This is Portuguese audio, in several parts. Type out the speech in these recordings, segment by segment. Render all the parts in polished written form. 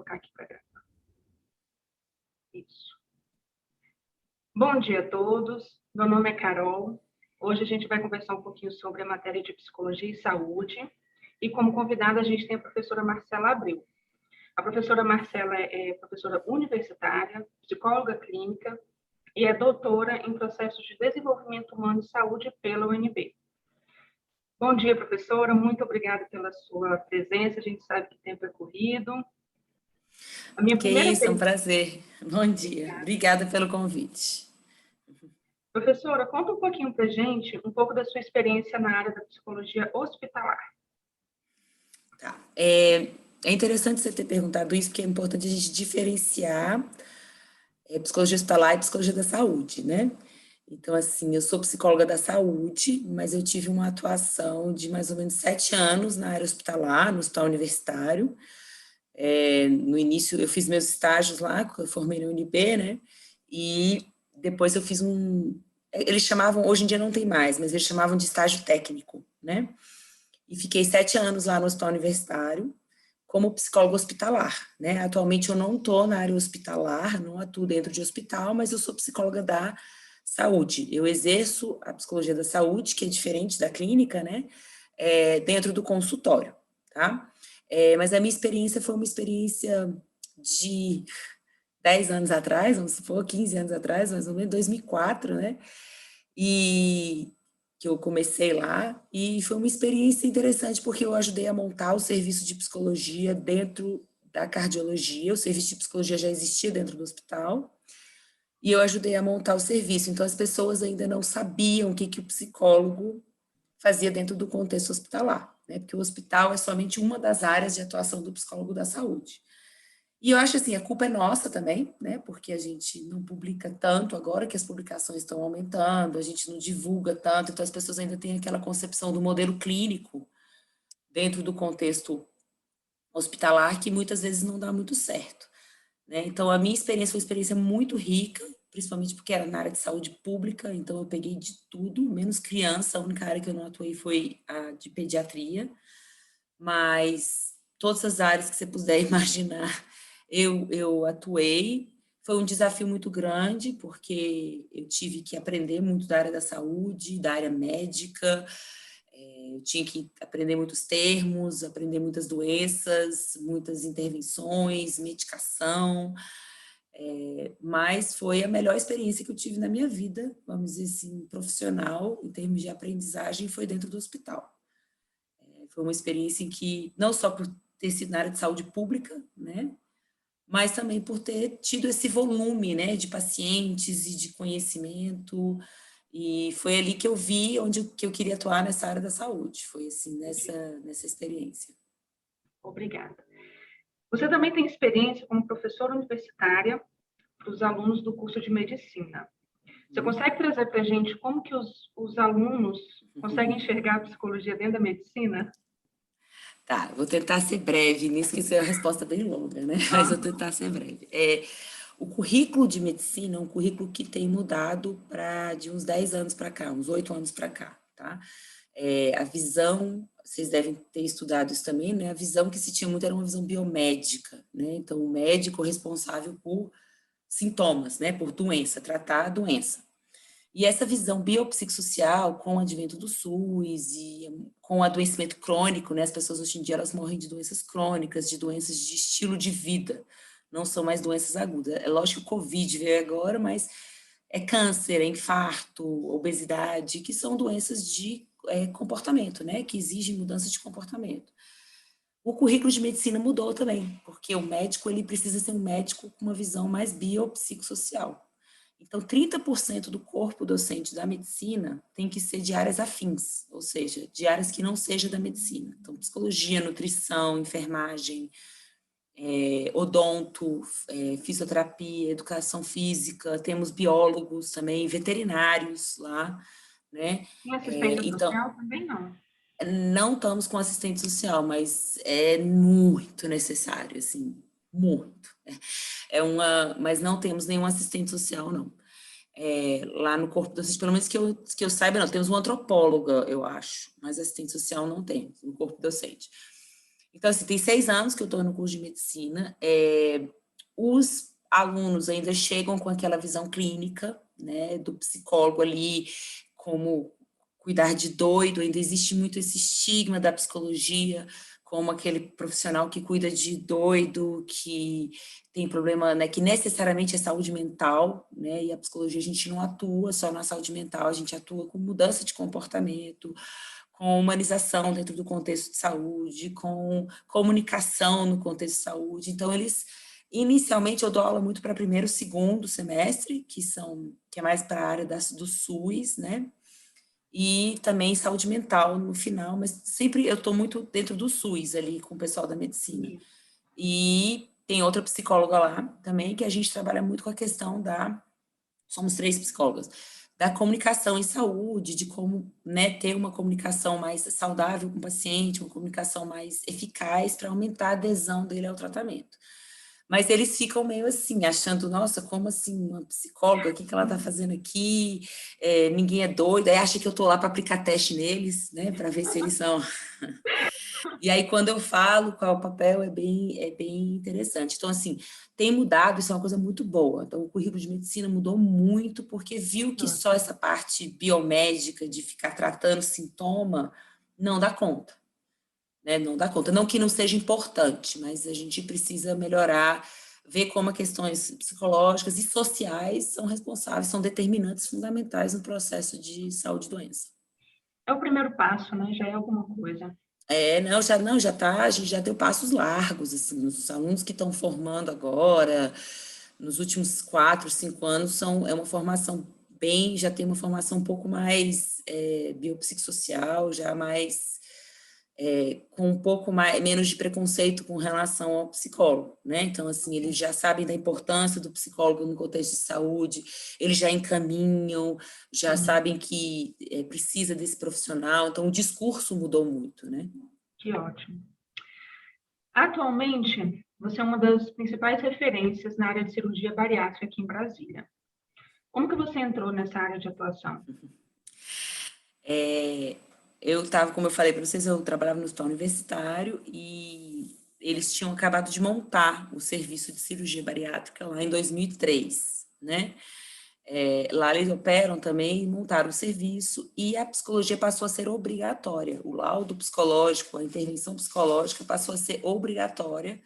colocar aqui para gravar. Isso. Bom dia a todos. Meu nome é Carol. Hoje a gente vai conversar um pouquinho sobre a matéria de Psicologia e Saúde. E como convidada a gente tem a professora Marcela Abreu. A professora Marcela é professora universitária, psicóloga clínica e é doutora em processos de desenvolvimento humano e saúde pela UNB. Bom dia, professora. Muito obrigada pela sua presença. A gente sabe que o tempo é corrido. A minha primeira isso, é um prazer. Bom dia. Obrigada pelo convite. Professora, conta um pouquinho para a gente, um pouco da sua experiência na área da psicologia hospitalar. Tá. É interessante você ter perguntado isso, porque é importante a gente diferenciar psicologia hospitalar e psicologia da saúde, né? Então, assim, eu sou psicóloga da saúde, mas eu tive uma atuação de mais ou menos 7 anos na área hospitalar, no hospital universitário. No início, eu fiz meus estágios lá, eu formei na UNB, né? E depois eu fiz eles chamavam, hoje em dia não tem mais, mas eles chamavam de estágio técnico, né? E fiquei 7 anos lá no hospital universitário, como psicóloga hospitalar, né? Atualmente eu não estou na área hospitalar, não atuo dentro de hospital, mas eu sou psicóloga da saúde. Eu exerço a psicologia da saúde, que é diferente da clínica, né? Dentro do consultório, tá? Mas a minha experiência foi uma experiência de 10 anos atrás, vamos supor, 15 anos atrás, mais ou menos, 2004, né? E que eu comecei lá, e foi uma experiência interessante, porque eu ajudei a montar o serviço de psicologia dentro da cardiologia, o serviço de psicologia já existia dentro do hospital, e eu ajudei a montar o serviço, então as pessoas ainda não sabiam o que o psicólogo fazia dentro do contexto hospitalar, né? Porque o hospital é somente uma das áreas de atuação do psicólogo da saúde. E eu acho assim, a culpa é nossa também, né? Porque a gente não publica tanto agora que as publicações estão aumentando, a gente não divulga tanto, então as pessoas ainda têm aquela concepção do modelo clínico dentro do contexto hospitalar que muitas vezes não dá muito certo, né? Então a minha experiência foi uma experiência muito rica, principalmente porque era na área de saúde pública, então eu peguei de tudo, menos criança, a única área que eu não atuei foi a de pediatria, mas todas as áreas que você puder imaginar, eu atuei. Foi um desafio muito grande, porque eu tive que aprender muito da área da saúde, da área médica, eu tinha que aprender muitos termos, aprender muitas doenças, muitas intervenções, medicação, mas foi a melhor experiência que eu tive na minha vida, vamos dizer assim, profissional, em termos de aprendizagem, foi dentro do hospital. Foi uma experiência em que, não só por ter sido na área de saúde pública, né, mas também por ter tido esse volume, né, de pacientes e de conhecimento, e foi ali que eu vi que eu queria atuar nessa área da saúde, foi assim, nessa experiência. Obrigada. Você também tem experiência como professora universitária para os alunos do curso de medicina. Você consegue trazer para a gente como que os alunos conseguem enxergar a psicologia dentro da medicina? Tá, vou tentar ser breve nisso, que isso é uma resposta bem longa, né? Mas vou tentar ser breve. O currículo de medicina é um currículo que tem mudado de uns 10 anos para cá, uns 8 anos para cá, tá? A visão, vocês devem ter estudado isso também, né? A visão que se tinha muito era uma visão biomédica, né? Então, o médico responsável por sintomas, né? Por doença, tratar a doença. E essa visão biopsicossocial, com o advento do SUS e com o adoecimento crônico, né? As pessoas hoje em dia elas morrem de doenças crônicas, de doenças de estilo de vida, não são mais doenças agudas. É lógico que o Covid veio agora, mas é câncer, é infarto, obesidade, que são doenças de comportamento, né? Que exigem mudança de comportamento. O currículo de medicina mudou também, porque o médico ele precisa ser um médico com uma visão mais biopsicossocial. Então, 30% do corpo docente da medicina tem que ser de áreas afins, ou seja, de áreas que não sejam da medicina. Então, psicologia, nutrição, enfermagem, odonto, fisioterapia, educação física, temos biólogos também, veterinários lá, né? E assistência Então, social também não. não estamos com assistente social, mas é muito necessário, assim, muito. Mas não temos nenhum assistente social, não. Lá no corpo docente, pelo menos que eu saiba, não. Temos uma antropóloga, eu acho, mas assistente social não temos no corpo docente. Então, assim, tem 6 anos que eu estou no curso de medicina. Os alunos ainda chegam com aquela visão clínica, né, do psicólogo ali, como cuidar de doido, ainda existe muito esse estigma da psicologia, como aquele profissional que cuida de doido, que tem problema, né, que necessariamente é saúde mental, né, e a psicologia a gente não atua só na saúde mental, a gente atua com mudança de comportamento, com humanização dentro do contexto de saúde, com comunicação no contexto de saúde. Então, inicialmente, eu dou aula muito para primeiro e segundo semestre, que é mais para a área do SUS, né? E também saúde mental no final, mas sempre eu estou muito dentro do SUS ali, com o pessoal da medicina. E tem outra psicóloga lá também, que a gente trabalha muito com a questão somos 3 psicólogas, da comunicação em saúde, de como, né, ter uma comunicação mais saudável com o paciente, uma comunicação mais eficaz para aumentar a adesão dele ao tratamento. Mas eles ficam meio assim, achando, nossa, como assim, uma psicóloga, o que ela está fazendo aqui? Ninguém é doido, aí acha que eu estou lá para aplicar teste neles, né, para ver se eles são... E aí, quando eu falo qual é o papel, é bem interessante. Então, assim, tem mudado, isso é uma coisa muito boa. Então, o currículo de medicina mudou muito, porque viu que só essa parte biomédica de ficar tratando sintoma não dá conta. Né? Não dá conta. Não que não seja importante, mas a gente precisa melhorar, ver como as questões psicológicas e sociais são responsáveis, são determinantes fundamentais no processo de saúde e doença. É o primeiro passo, né? Já é alguma coisa. Já tá, a gente já deu passos largos, assim, os alunos que estão formando agora, nos últimos 4, 5 anos, é uma formação já tem uma formação um pouco mais biopsicossocial, já mais, com um pouco menos de preconceito com relação ao psicólogo, né? Então, assim, eles já sabem da importância do psicólogo no contexto de saúde, eles já encaminham, já sabem que precisa desse profissional, então o discurso mudou muito, né? Que ótimo. Atualmente, você é uma das principais referências na área de cirurgia bariátrica aqui em Brasília. Como que você entrou nessa área de atuação? Eu estava, como eu falei para vocês, eu trabalhava no hospital universitário e eles tinham acabado de montar o serviço de cirurgia bariátrica lá em 2003, né? Lá eles operam também e montaram o serviço e a psicologia passou a ser obrigatória. O laudo psicológico, a intervenção psicológica passou a ser obrigatória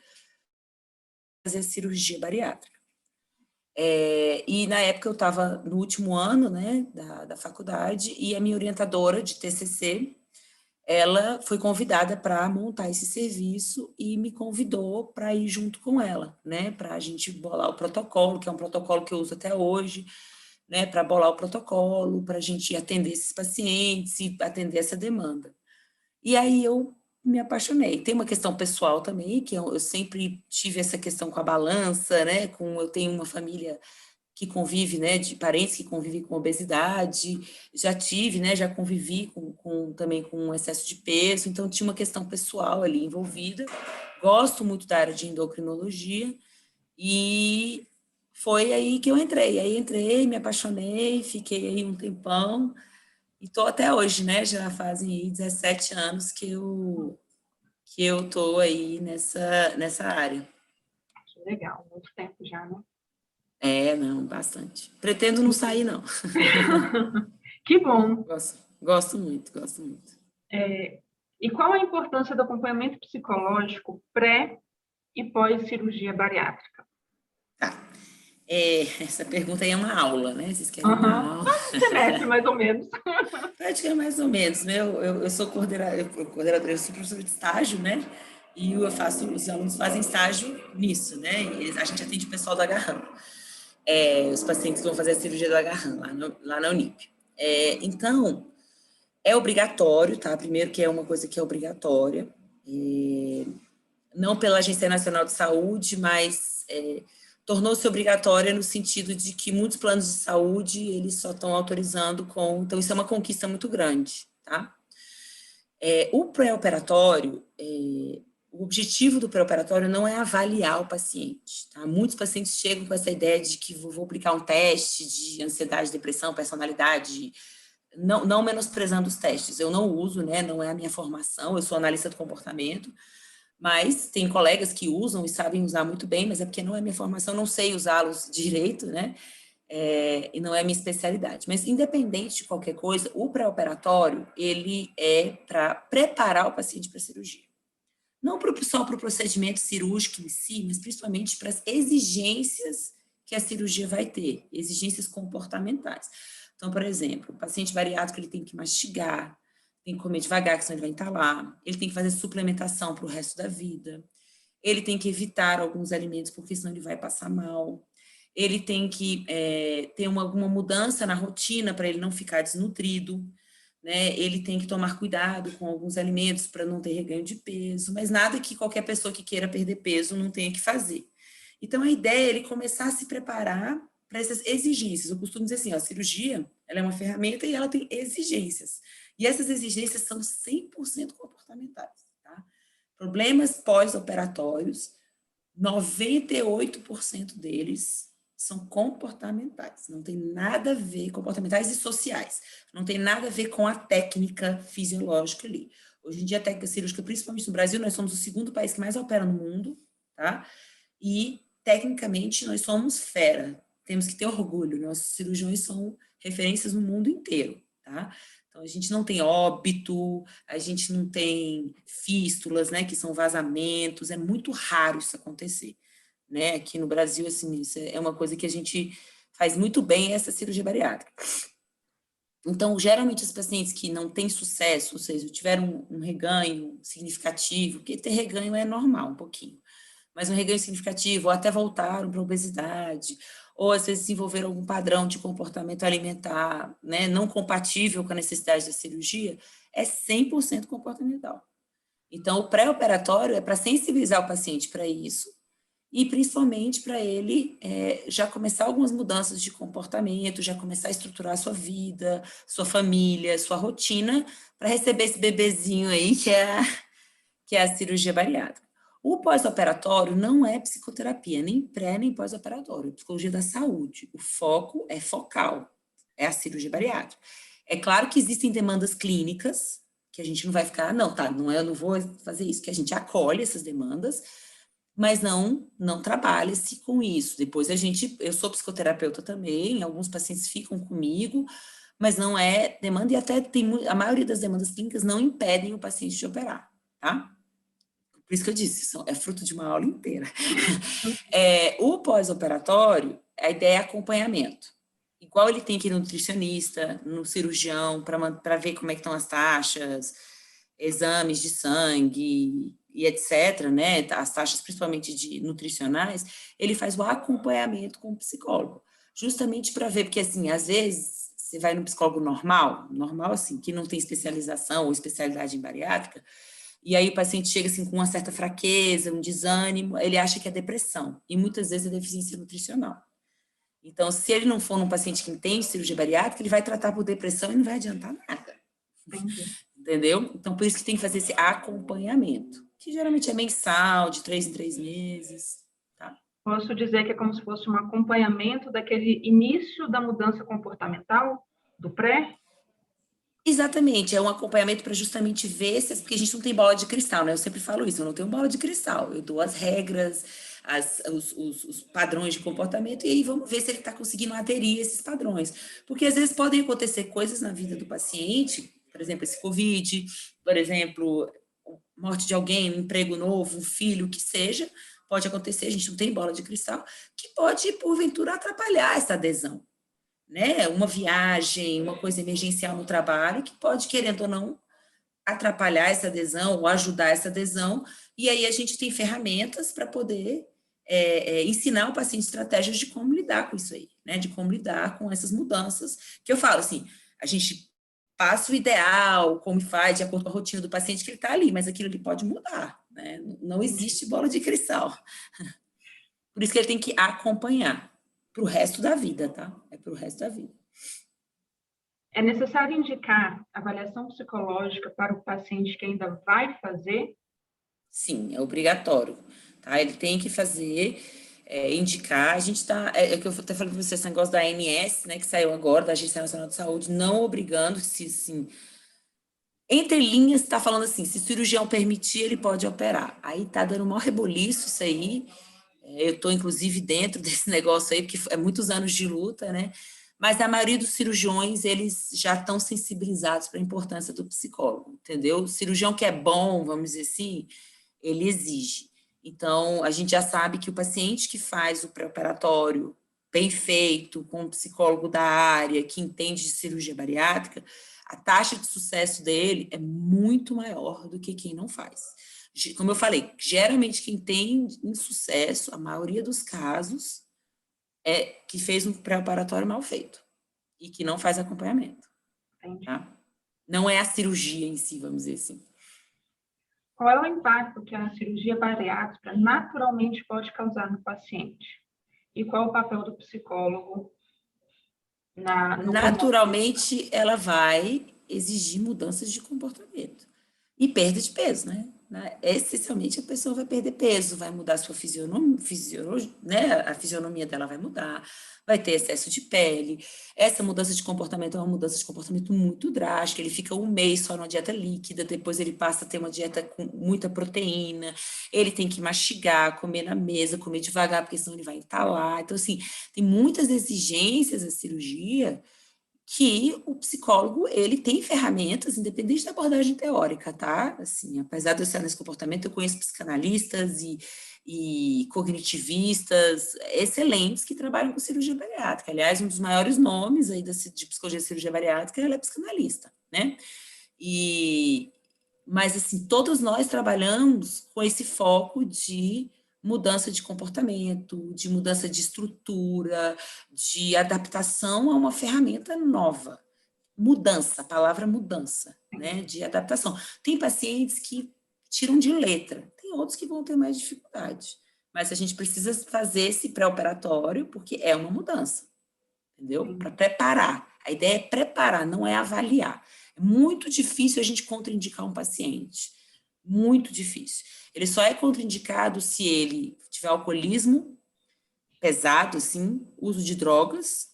para fazer cirurgia bariátrica. E na época eu estava no último ano, né, da faculdade, e a minha orientadora de TCC, ela foi convidada para montar esse serviço e me convidou para ir junto com ela, né, para a gente bolar o protocolo, que é um protocolo que eu uso até hoje, né, para bolar o protocolo, para a gente atender esses pacientes e atender essa demanda. E aí eu me apaixonei. Tem uma questão pessoal também, que eu sempre tive essa questão com a balança, né, eu tenho uma família que convive, né, de parentes que convivem com obesidade, já tive, né, já convivi também com excesso de peso, então tinha uma questão pessoal ali envolvida. Gosto muito da área de endocrinologia e foi aí que eu entrei. Aí entrei, me apaixonei, fiquei aí um tempão e tô até hoje, né, já fazem aí 17 anos que eu tô aí nessa área. Que legal, muito tempo já, né? Não, bastante. Pretendo não sair, não. Que bom. Gosto muito, gosto muito. E qual a importância do acompanhamento psicológico pré e pós-cirurgia bariátrica? Tá. Essa pergunta aí é uma aula, né? Vocês querem uma aula? Um semestre, mais ou menos. Praticamente mais ou menos. Eu sou coordenadora, eu sou professora de estágio, né? E os alunos fazem estágio nisso, né? E a gente atende o pessoal do Agarram. Os pacientes que vão fazer a cirurgia do Agarram, lá na Unip. Então, é obrigatório, tá? Primeiro que é uma coisa que é obrigatória. Não pela Agência Nacional de Saúde, mas tornou-se obrigatória no sentido de que muitos planos de saúde, eles só estão autorizando então isso é uma conquista muito grande, tá? O pré-operatório, o objetivo do pré-operatório não é avaliar o paciente, tá? Muitos pacientes chegam com essa ideia de que vou aplicar um teste de ansiedade, depressão, personalidade, não menosprezando os testes, eu não uso, né? Não é a minha formação, eu sou analista do comportamento, Mas tem colegas que usam e sabem usar muito bem, mas é porque não é minha formação, não sei usá-los direito, né? E não é minha especialidade. Mas, independente de qualquer coisa, o pré-operatório, ele é para preparar o paciente para a cirurgia. Não só para o procedimento cirúrgico em si, mas principalmente para as exigências que a cirurgia vai ter, exigências comportamentais. Então, por exemplo, o paciente bariátrico, ele tem que mastigar, tem que comer devagar, que senão ele vai entalar, ele tem que fazer suplementação para o resto da vida, ele tem que evitar alguns alimentos, porque senão ele vai passar mal, ele tem que ter alguma mudança na rotina para ele não ficar desnutrido, né? Ele tem que tomar cuidado com alguns alimentos para não ter reganho de peso, mas nada que qualquer pessoa que queira perder peso não tenha que fazer. Então, a ideia é ele começar a se preparar para essas exigências. Eu costumo dizer assim, ó, a cirurgia, ela é uma ferramenta e ela tem exigências. E essas exigências são 100% comportamentais, tá? Problemas pós-operatórios, 98% deles são comportamentais, não tem nada a ver, comportamentais e sociais, não tem nada a ver com a técnica fisiológica ali. Hoje em dia, a técnica cirúrgica, principalmente no Brasil, nós somos o segundo país que mais opera no mundo, tá? E, tecnicamente, nós somos fera, temos que ter orgulho, nossos cirurgiões são referências no mundo inteiro, tá? Então, a gente não tem óbito, a gente não tem fístulas, né, que são vazamentos, é muito raro isso acontecer, né? Aqui no Brasil, assim, isso é uma coisa que a gente faz muito bem, essa cirurgia bariátrica. Então, geralmente, os pacientes que não têm sucesso, ou seja, tiveram um reganho significativo, porque ter reganho é normal, um pouquinho, mas um reganho significativo, ou até voltaram para a obesidade, ou às vezes desenvolveram algum padrão de comportamento alimentar, né, não compatível com a necessidade da cirurgia, é 100% comportamental. Então, o pré-operatório é para sensibilizar o paciente para isso, e principalmente para ele já começar algumas mudanças de comportamento, já começar a estruturar a sua vida, sua família, sua rotina, para receber esse bebezinho aí que é a cirurgia bariátrica. O pós-operatório não é psicoterapia, nem pré, nem pós-operatório, é psicologia da saúde. O foco é focal, é a cirurgia bariátrica. É claro que existem demandas clínicas, que a gente não vai ficar, não, tá, não, eu não vou fazer isso, que a gente acolhe essas demandas, mas não trabalha-se com isso. Depois eu sou psicoterapeuta também, alguns pacientes ficam comigo, mas não é demanda, e até a maioria das demandas clínicas não impedem o paciente de operar, tá? Por isso que eu disse, é fruto de uma aula inteira. O pós-operatório, a ideia é acompanhamento. Igual ele tem que ir no nutricionista, no cirurgião, para ver como é que estão as taxas, exames de sangue e etc., né? As taxas principalmente de nutricionais, ele faz o acompanhamento com o psicólogo, justamente para ver, porque assim, às vezes você vai no psicólogo normal assim, que não tem especialização ou especialidade em bariátrica, e aí o paciente chega assim com uma certa fraqueza, um desânimo, ele acha que é depressão, e muitas vezes é deficiência nutricional. Então, se ele não for num paciente que entende cirurgia bariátrica, ele vai tratar por depressão e não vai adiantar nada. Entendi. Entendeu? Então, por isso que tem que fazer esse acompanhamento, que geralmente é mensal, de 3 em 3 meses, tá? Posso dizer que é como se fosse um acompanhamento daquele início da mudança comportamental, do pré? Exatamente, é um acompanhamento para justamente ver se, porque a gente não tem bola de cristal, né? Eu sempre falo isso, eu não tenho bola de cristal, eu dou as regras, os padrões de comportamento, e aí vamos ver se ele está conseguindo aderir a esses padrões. Porque às vezes podem acontecer coisas na vida do paciente, por exemplo, esse Covid, por exemplo, morte de alguém, um emprego novo, um filho, o que seja, pode acontecer, a gente não tem bola de cristal, que pode, porventura, atrapalhar essa adesão, né? Uma viagem, uma coisa emergencial no trabalho, que pode, querendo ou não, atrapalhar essa adesão ou ajudar essa adesão, e aí a gente tem ferramentas para poder ensinar o paciente estratégias de como lidar com isso aí, né? De como lidar com essas mudanças, que eu falo assim, a gente passa o ideal, como faz, de acordo com a rotina do paciente que ele está ali, mas aquilo ali pode mudar, né? Não existe bola de cristal. Por isso que ele tem que acompanhar para o resto da vida, tá? É para o resto da vida. É necessário indicar avaliação psicológica para o paciente que ainda vai fazer? Sim, é obrigatório, tá? Ele tem que fazer, indicar. A gente está, que eu até falei para você, esse negócio da ANS, né, que saiu agora, da Agência Nacional de Saúde, não obrigando, se assim, Entre linhas, está falando assim, se o cirurgião permitir, ele pode operar. Aí está dando um maior reboliço isso aí. Eu estou, inclusive, dentro desse negócio aí, porque é muitos anos de luta, né? Mas a maioria dos cirurgiões, eles já estão sensibilizados para a importância do psicólogo, entendeu? O cirurgião que é bom, vamos dizer assim, ele exige. Então, a gente já sabe que o paciente que faz o pré-operatório bem feito, com um psicólogo da área, que entende de cirurgia bariátrica, a taxa de sucesso dele é muito maior do que quem não faz. Como eu falei, geralmente quem tem insucesso, a maioria dos casos, é que fez um pré-operatório mal feito e que não faz acompanhamento. Tá? Não é a cirurgia em si, vamos dizer assim. Qual é o impacto que a cirurgia bariátrica naturalmente pode causar no paciente? E qual é o papel do psicólogo no naturalmente, ela vai exigir mudanças de comportamento e perda de peso, né? Essencialmente, a pessoa vai perder peso, vai mudar sua fisionomia, né? A fisionomia dela vai mudar, vai ter excesso de pele. Essa mudança de comportamento é uma mudança de comportamento muito drástica. Ele fica um mês só numa dieta líquida, depois ele passa a ter uma dieta com muita proteína, ele tem que mastigar, comer na mesa, comer devagar, porque senão ele vai entalar. Então, assim, tem muitas exigências da cirurgia que o psicólogo, ele tem ferramentas, independente da abordagem teórica, tá? Assim, apesar de eu ser nesse comportamento, eu conheço psicanalistas e cognitivistas excelentes que trabalham com cirurgia bariátrica. Aliás, um dos maiores nomes aí de psicologia e cirurgia bariátrica, ela é psicanalista, né? Mas, assim, todos nós trabalhamos com esse foco de mudança de comportamento, de mudança de estrutura, de adaptação a uma ferramenta nova. Mudança, a palavra mudança, né? De adaptação. Tem pacientes que tiram de letra, tem outros que vão ter mais dificuldade. Mas a gente precisa fazer esse pré-operatório porque é uma mudança, entendeu? Para preparar. A ideia é preparar, não é avaliar. É muito difícil a gente contraindicar um paciente. Muito difícil. Ele só é contraindicado se ele tiver alcoolismo pesado, assim, uso de drogas,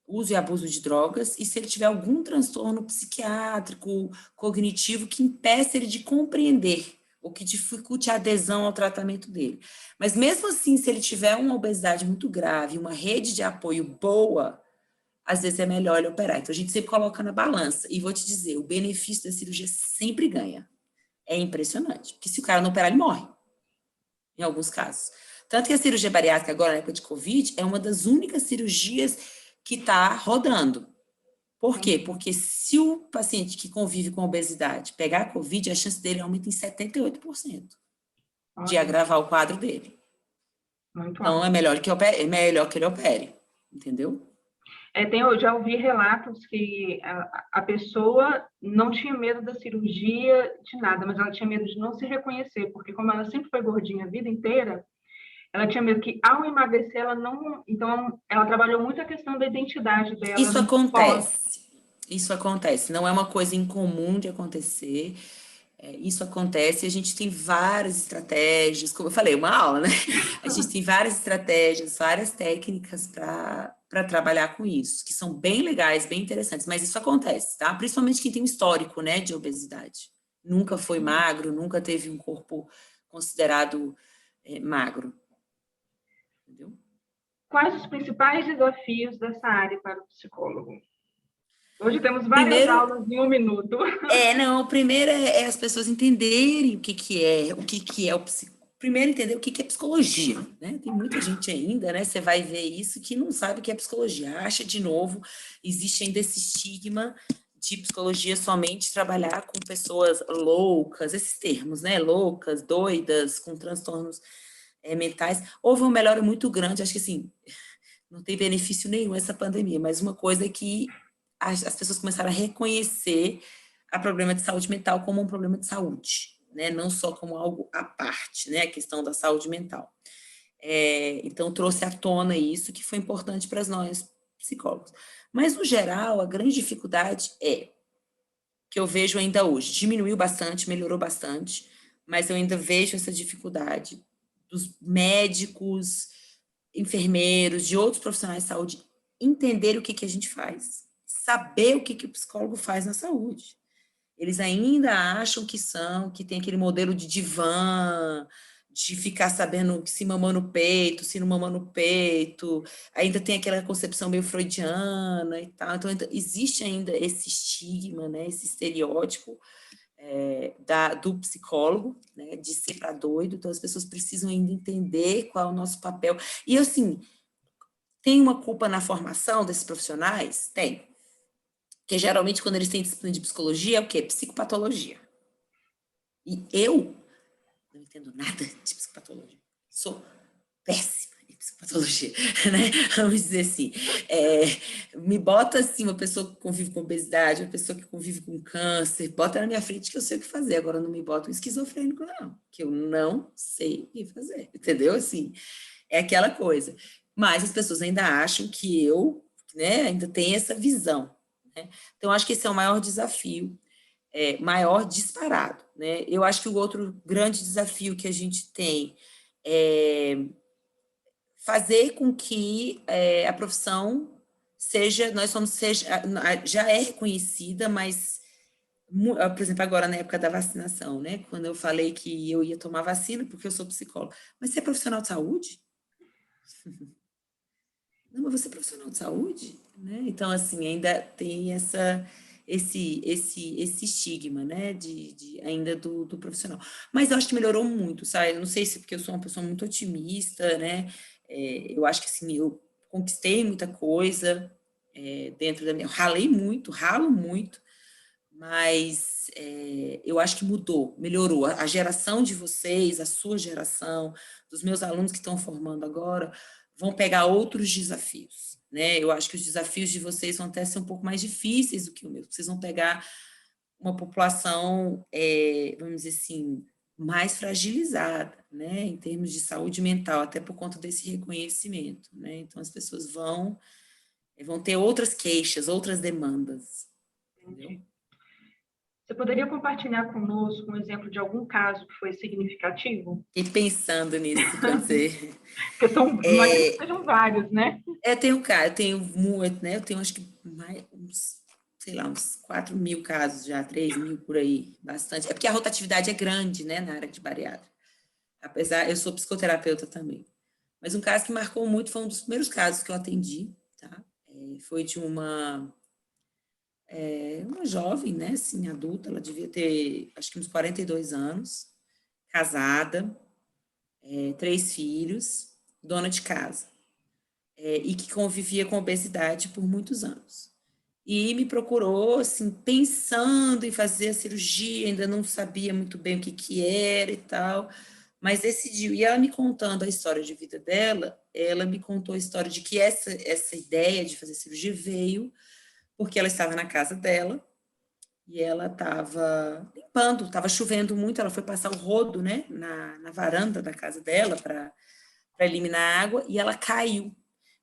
uso e abuso de drogas, e se ele tiver algum transtorno psiquiátrico, cognitivo, que impeça ele de compreender ou que dificulte a adesão ao tratamento dele. Mas mesmo assim, se ele tiver uma obesidade muito grave, uma rede de apoio boa, às vezes é melhor ele operar. Então, a gente sempre coloca na balança. E vou te dizer, o benefício da cirurgia sempre ganha. É impressionante. Porque se o cara não operar, ele morre. Em alguns casos. Tanto que a cirurgia bariátrica agora, na época de Covid, é uma das únicas cirurgias que está rodando. Por quê? Porque se o paciente que convive com obesidade pegar a Covid, a chance dele aumenta em 78% de agravar o quadro dele. Muito então, é melhor que ele opere. Entendeu? Eu já ouvi relatos que a pessoa não tinha medo da cirurgia de nada, mas ela tinha medo de não se reconhecer, porque como ela sempre foi gordinha a vida inteira, ela tinha medo que ao emagrecer ela não... Então, ela trabalhou muito a questão da identidade dela. Isso acontece. Isso acontece. Não é uma coisa incomum de acontecer. Isso acontece, a gente tem várias estratégias, como eu falei, uma aula, né? A gente tem várias estratégias, várias técnicas para trabalhar com isso, que são bem legais, bem interessantes, mas isso acontece, tá? Principalmente quem tem um histórico, né, de obesidade. Nunca foi magro, nunca teve um corpo considerado magro. Entendeu? Quais os principais desafios dessa área para o psicólogo? Hoje temos várias aulas em 1 minuto. O primeiro é as pessoas entenderem o que é o psicólogo. Primeiro, entender o que é psicologia, né? Tem muita gente ainda, né? Você vai ver isso que não sabe o que é psicologia. Acha, de novo, existe ainda esse estigma de psicologia somente trabalhar com pessoas loucas, esses termos, né? Loucas, doidas, com transtornos mentais. Houve uma melhora muito grande, acho que assim, não tem benefício nenhum essa pandemia, mas uma coisa é que as pessoas começaram a reconhecer a problema de saúde mental como um problema de saúde, né? Não só como algo à parte, né? A questão da saúde mental. Então, trouxe à tona isso, que foi importante para nós, psicólogos. Mas, no geral, a grande dificuldade que eu vejo ainda hoje, diminuiu bastante, melhorou bastante, mas eu ainda vejo essa dificuldade dos médicos, enfermeiros, de outros profissionais de saúde, entender o que a gente faz, saber o que o psicólogo faz na saúde. eles ainda acham que tem aquele modelo de divã, de ficar sabendo se mamou no peito, se não mamou no peito, ainda tem aquela concepção meio freudiana e tal. Então, existe ainda esse estigma, né, esse estereótipo do psicólogo, né, de ser para doido. Então, as pessoas precisam ainda entender qual é o nosso papel. E, assim, tem uma culpa na formação desses profissionais? Tem. Porque, geralmente, quando eles têm disciplina de psicologia, é o quê? Psicopatologia. E eu não entendo nada de psicopatologia. Sou péssima em psicopatologia, né? Vamos dizer assim. Me bota assim, uma pessoa que convive com obesidade, uma pessoa que convive com câncer, bota na minha frente que eu sei o que fazer. Agora não me bota um esquizofrênico, não, que eu não sei o que fazer, entendeu? Assim, é aquela coisa. Mas as pessoas ainda acham que eu, né, ainda tenho essa visão, né? Então, acho que esse é o maior desafio, maior disparado, né? Eu acho que o outro grande desafio que a gente tem é fazer com que a profissão já é reconhecida, mas, por exemplo, agora na época da vacinação, né? Quando eu falei que eu ia tomar vacina porque eu sou psicóloga, mas você é profissional de saúde? Não, mas você é profissional de saúde, né? Então, assim, ainda tem esse estigma, né, ainda do profissional. Mas eu acho que melhorou muito, sabe? Eu não sei se porque eu sou uma pessoa muito otimista, né? Eu acho que, assim, eu conquistei muita coisa dentro da minha... Eu ralo muito, mas eu acho que mudou, melhorou. A geração de vocês, a sua geração, dos meus alunos que estão formando agora, vão pegar outros desafios, né? Eu acho que os desafios de vocês vão até ser um pouco mais difíceis do que o meu. Vocês vão pegar uma população, vamos dizer assim, mais fragilizada, né? Em termos de saúde mental, até por conta desse reconhecimento, né? Então, as pessoas vão ter outras queixas, outras demandas, entendeu? Entendi. Você poderia compartilhar conosco um exemplo de algum caso que foi significativo? Fiquei pensando nisso quando você... Porque imagino que sejam vários, né? Tem um cara, eu tenho muito, né? Eu tenho acho que sei lá, uns 4 mil casos já, 3 mil por aí, bastante. É porque a rotatividade é grande, né, na área de bariátrica. Apesar, eu sou psicoterapeuta também. Mas um caso que marcou muito foi um dos primeiros casos que eu atendi, tá? Foi de uma jovem, né, assim, adulta, ela devia ter, acho que uns 42 anos, casada, 3 filhos, dona de casa, e que convivia com obesidade por muitos anos. E me procurou, assim, pensando em fazer a cirurgia, ainda não sabia muito bem o que era e tal, mas decidiu. E ela me contando a história de vida dela, ela me contou a história de que essa ideia de fazer cirurgia veio porque ela estava na casa dela e ela estava limpando, estava chovendo muito, ela foi passar o rodo, né, na varanda da casa dela para eliminar a água, e ela caiu.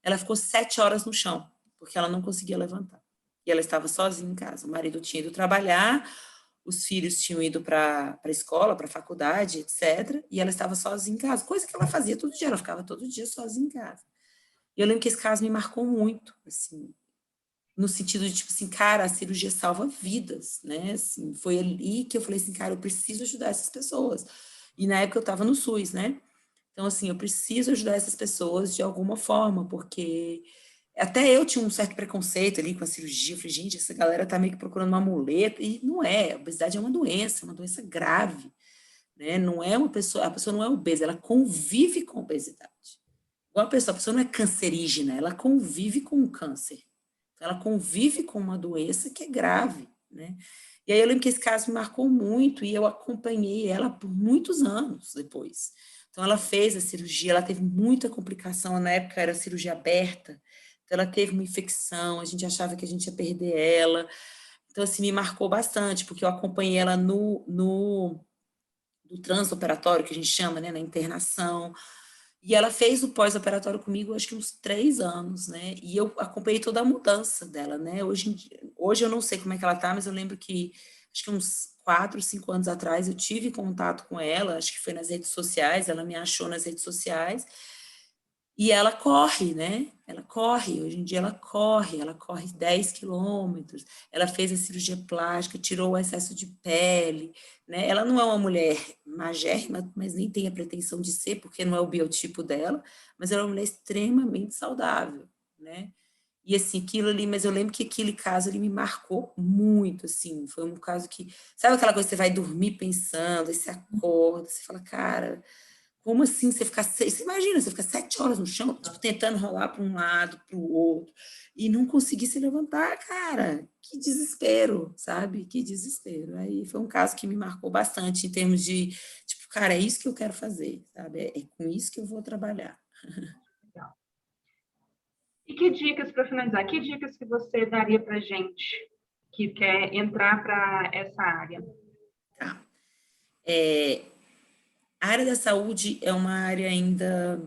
Ela ficou 7 horas no chão, porque ela não conseguia levantar. E ela estava sozinha em casa. O marido tinha ido trabalhar, os filhos tinham ido para a escola, para a faculdade, etc. E ela estava sozinha em casa, coisa que ela fazia todo dia, ela ficava todo dia sozinha em casa. E eu lembro que esse caso me marcou muito, assim, no sentido de, tipo assim, cara, a cirurgia salva vidas, né? Assim, foi ali que eu falei assim, cara, eu preciso ajudar essas pessoas. E na época eu estava no SUS, né? Então, assim, eu preciso ajudar essas pessoas de alguma forma, porque até eu tinha um certo preconceito ali com a cirurgia. Eu falei, gente, essa galera tá meio que procurando uma muleta, e não é. A obesidade é uma doença grave, né? Não é uma pessoa, a pessoa não é obesa, ela convive com obesidade. Igual a pessoa não é cancerígena, ela convive com o câncer. Ela convive com uma doença que é grave, né? E aí eu lembro que esse caso me marcou muito e eu acompanhei ela por muitos anos depois. Então ela fez a cirurgia, ela teve muita complicação, na época era cirurgia aberta, então ela teve uma infecção, a gente achava que a gente ia perder ela. Então assim, me marcou bastante, porque eu acompanhei ela no transoperatório, que a gente chama, né, na internação, e ela fez o pós-operatório comigo, acho que uns 3 anos, né? E eu acompanhei toda a mudança dela, né? Hoje eu não sei como é que ela tá, mas eu lembro que, acho que uns 4, 5 anos atrás, eu tive contato com ela, acho que foi nas redes sociais, ela me achou nas redes sociais, E ela corre, né? Ela corre, hoje em dia ela corre 10 quilômetros, ela fez a cirurgia plástica, tirou o excesso de pele, né? Ela não é uma mulher magérrima, mas nem tem a pretensão de ser, porque não é o biotipo dela, mas ela é uma mulher extremamente saudável, né? E assim, aquilo ali, mas eu lembro que aquele caso ele me marcou muito, assim, foi um caso que, sabe aquela coisa que você vai dormir pensando, aí você acorda, você fala, cara, como assim você ficar, você imagina, você fica 7 horas no chão, tipo, tentando rolar para um lado, para o outro, e não conseguir se levantar, cara, que desespero, sabe? Que desespero. Aí foi um caso que me marcou bastante em termos de, tipo, cara, é isso que eu quero fazer, sabe? É com isso que eu vou trabalhar. Legal. E que dicas, para finalizar, que dicas que você daria para gente que quer entrar para essa área? Tá. A área da saúde é uma área ainda,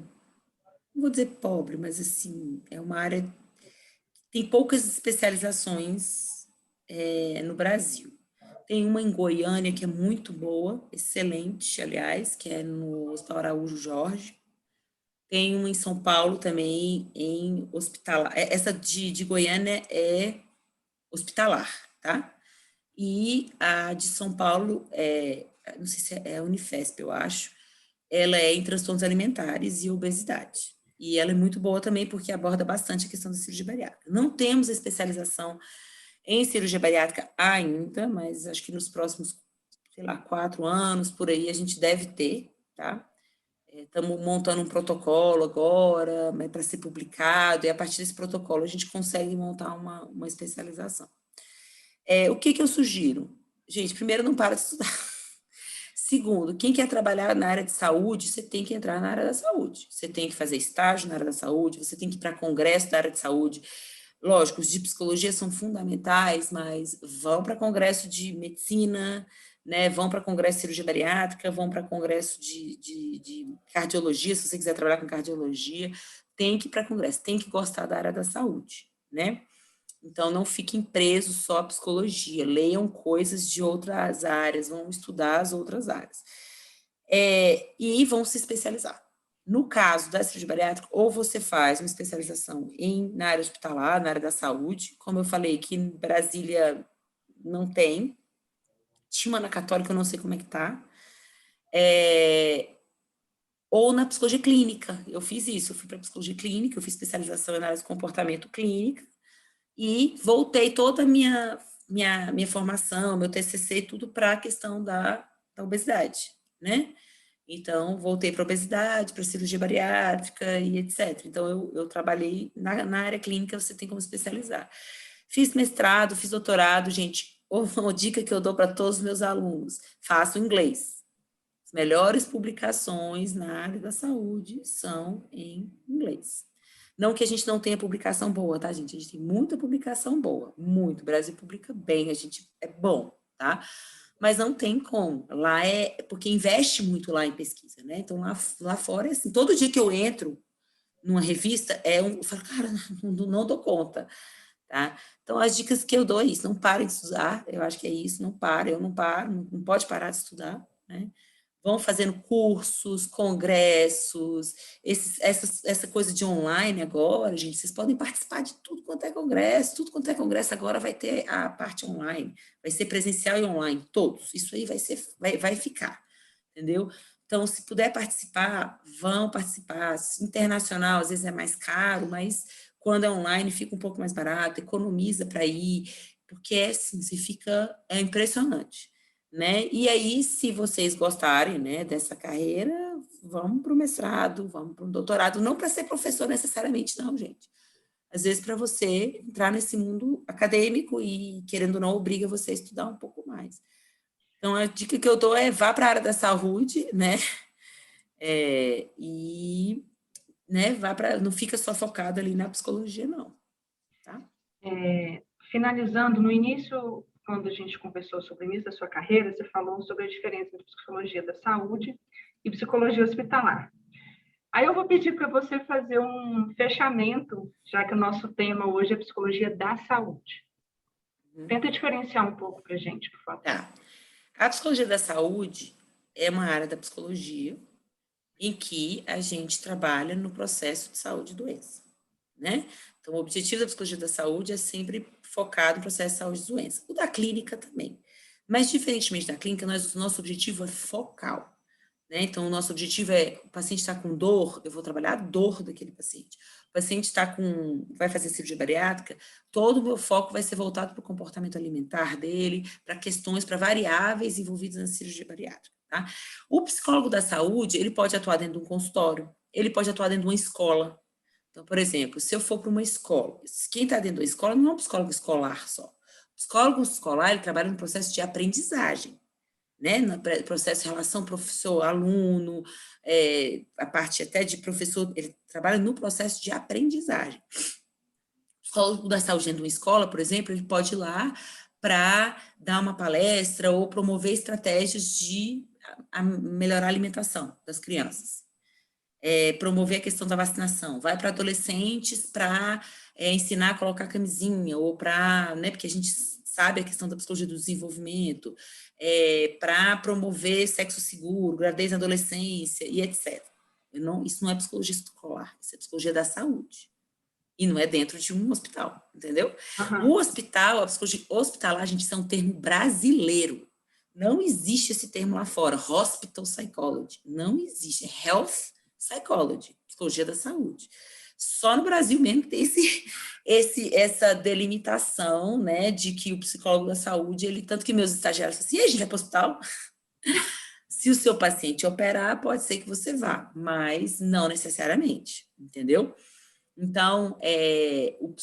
não vou dizer pobre, mas assim, é uma área que tem poucas especializações no Brasil. Tem uma em Goiânia que é muito boa, excelente, aliás, que é no Hospital Araújo Jorge. Tem uma em São Paulo também, em hospitalar. Essa de Goiânia é hospitalar, tá? E a de São Paulo, não sei se é a Unifesp, eu acho, ela é em transtornos alimentares e obesidade. E ela é muito boa também porque aborda bastante a questão da cirurgia bariátrica. Não temos especialização em cirurgia bariátrica ainda, mas acho que nos próximos, sei lá, 4 anos, por aí, a gente deve ter, tá? Estamos montando um protocolo agora, para ser publicado, e a partir desse protocolo a gente consegue montar uma especialização. O que eu sugiro? Gente, primeiro, não para de estudar. Segundo, quem quer trabalhar na área de saúde, você tem que entrar na área da saúde. Você tem que fazer estágio na área da saúde, você tem que ir para congresso da área de saúde. Lógico, os de psicologia são fundamentais, mas vão para congresso de medicina, né? Vão para congresso de cirurgia bariátrica, vão para congresso de cardiologia, se você quiser trabalhar com cardiologia, tem que ir para congresso, tem que gostar da área da saúde, né? Então, não fiquem presos só à psicologia, leiam coisas de outras áreas, vão estudar as outras áreas. E vão se especializar. No caso da cirurgia bariátrica, ou você faz uma especialização na área hospitalar, na área da saúde, como eu falei, que em Brasília não tem, tinha uma na Católica, eu não sei como é que tá, ou na psicologia clínica, eu fiz isso, eu fui para psicologia clínica, eu fiz especialização na área de comportamento clínica, e voltei toda a minha formação, meu TCC, tudo para a questão da obesidade, né? Então, voltei para obesidade, para cirurgia bariátrica e etc. Então, eu trabalhei na área clínica, você tem como especializar. Fiz mestrado, fiz doutorado, gente, uma dica que eu dou para todos os meus alunos, faço inglês. As melhores publicações na área da saúde são em inglês. Não que a gente não tenha publicação boa, tá, gente? A gente tem muita publicação boa, muito. O Brasil publica bem, a gente é bom, tá? Mas não tem como. Lá porque investe muito lá em pesquisa, né? Então lá fora é assim. Todo dia que eu entro numa revista, eu falo, cara, não dou conta, tá? Então as dicas que eu dou é isso: não pare de estudar, eu acho que é isso, não pare, eu não paro, não pode parar de estudar, né? Vão fazendo cursos, congressos, essa coisa de online agora, gente, vocês podem participar de tudo quanto é congresso agora vai ter a parte online, vai ser presencial e online, todos, isso aí vai ficar, entendeu? Então, se puder participar, vão participar, internacional às vezes é mais caro, mas quando é online fica um pouco mais barato, economiza para ir, porque assim, é impressionante, né? E aí, se vocês gostarem, né, dessa carreira, vamos para o mestrado, vamos para o doutorado, não para ser professor necessariamente, não, gente. Às vezes, para você entrar nesse mundo acadêmico e, querendo ou não, obriga você a estudar um pouco mais. Então, a dica que eu dou é vá para a área da saúde, né? E né, não fica só focado ali na psicologia, não. Tá? Finalizando, no início, quando a gente conversou sobre o início da sua carreira, você falou sobre a diferença entre psicologia da saúde e psicologia hospitalar. Aí eu vou pedir para você fazer um fechamento, já que o nosso tema hoje é psicologia da saúde. Tenta diferenciar um pouco para a gente, por favor. Tá. A psicologia da saúde é uma área da psicologia, em que a gente trabalha no processo de saúde e doença, né? Então, o objetivo da psicologia da saúde é sempre focado no processo de saúde e doença. O da clínica também. Mas, diferentemente da clínica, o nosso objetivo é focal, né? Então, o nosso objetivo é, o paciente está com dor, eu vou trabalhar a dor daquele paciente. O paciente vai fazer cirurgia bariátrica, todo o meu foco vai ser voltado para o comportamento alimentar dele, para questões, para variáveis envolvidas na cirurgia bariátrica, tá? O psicólogo da saúde, ele pode atuar dentro de um consultório, ele pode atuar dentro de uma escola. Então, por exemplo, se eu for para uma escola, quem está dentro da escola não é um psicólogo escolar só. O psicólogo escolar, ele trabalha no processo de aprendizagem, né? No processo de relação professor-aluno, a parte até de professor, ele trabalha no processo de aprendizagem. O psicólogo da saúde dentro de uma escola, por exemplo, ele pode ir lá para dar uma palestra ou promover estratégias de melhorar a alimentação das crianças. Promover a questão da vacinação, vai para adolescentes para ensinar a colocar camisinha, ou para, né, porque a gente sabe a questão da psicologia do desenvolvimento, para promover sexo seguro, gravidez na adolescência e etc. Isso não é psicologia escolar, isso é psicologia da saúde. E não é dentro de um hospital, entendeu? Uhum. O hospital, a psicologia hospitalar, gente, isso é um termo brasileiro. Não existe esse termo lá fora, hospital psychology. Não existe, é health psychology, psicologia da saúde. Só no Brasil mesmo que tem essa delimitação, né, de que o psicólogo da saúde, tanto que meus estagiários falam assim, a gente vai para o hospital? Se o seu paciente operar, pode ser que você vá, mas não necessariamente, entendeu? Então,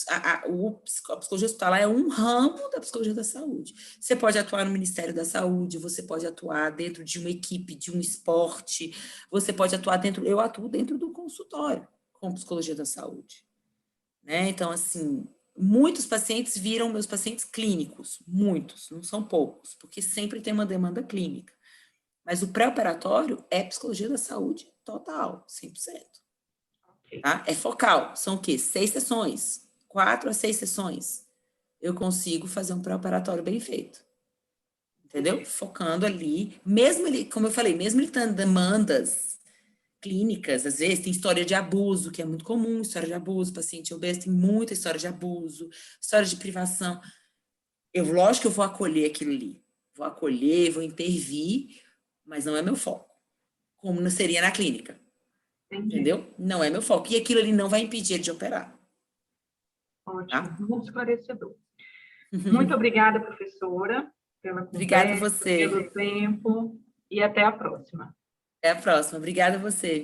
a psicologia hospitalar é um ramo da psicologia da saúde. Você pode atuar no Ministério da Saúde, você pode atuar dentro de uma equipe, de um esporte, você pode atuar eu atuo dentro do consultório com psicologia da saúde, né? Então, assim, muitos pacientes viram meus pacientes clínicos, muitos, não são poucos, porque sempre tem uma demanda clínica. Mas o pré-operatório é psicologia da saúde total, 100%. Tá? É focal. São o quê? 6 sessões. 4 a 6 sessões. Eu consigo fazer um pré-operatório bem feito. Entendeu? Focando ali. Mesmo ele, como eu falei, mesmo ele tendo demandas clínicas, às vezes tem história de abuso, que é muito comum, história de abuso, paciente obeso tem muita história de abuso, história de privação. Lógico que eu vou acolher aquilo ali. Vou acolher, vou intervir, mas não é meu foco. Como não seria na clínica. Entendi. Entendeu? Não é meu foco. E aquilo ali não vai impedir ele de operar. Ótimo, Tá? muito esclarecedor. Muito obrigada, professora, pela Obrigada a conversa, você. pelo tempo, e até a próxima. Até a próxima. Obrigada a você.